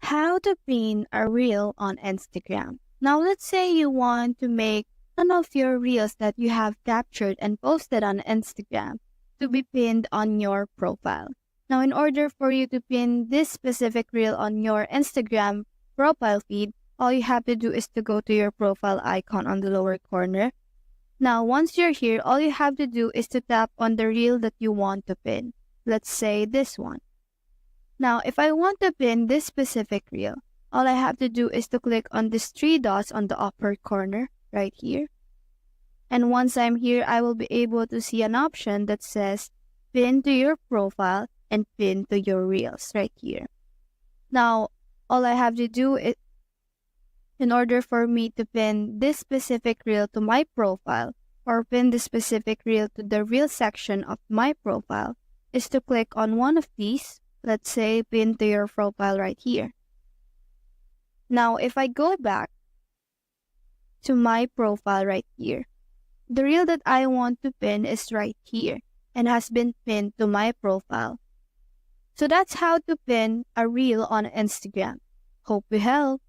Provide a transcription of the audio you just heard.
How to pin a reel on Instagram. Now, let's say you want to make one of your reels that you have captured and posted on Instagram to be pinned on your profile. Now, in order for you to pin this specific reel on your Instagram profile feed, all you have to do is to go to your profile icon on the lower corner. Now, once you're here, all you have to do is to tap on the reel that you want to pin. Let's say this one. Now, if I want to pin this specific reel, all I have to do is to click on these three dots on the upper corner right here. And once I'm here, I will be able to see an option that says pin to your profile and pin to your reels right here. Now, all I have to do is, in order for me to pin this specific reel to my profile or pin this specific reel to the reel section of my profile, is to click on one of these. Let's say pin to your profile right here. Now, if I go back to my profile right here, the reel that I want to pin is right here and has been pinned to my profile. So that's how to pin a reel on Instagram. Hope we help.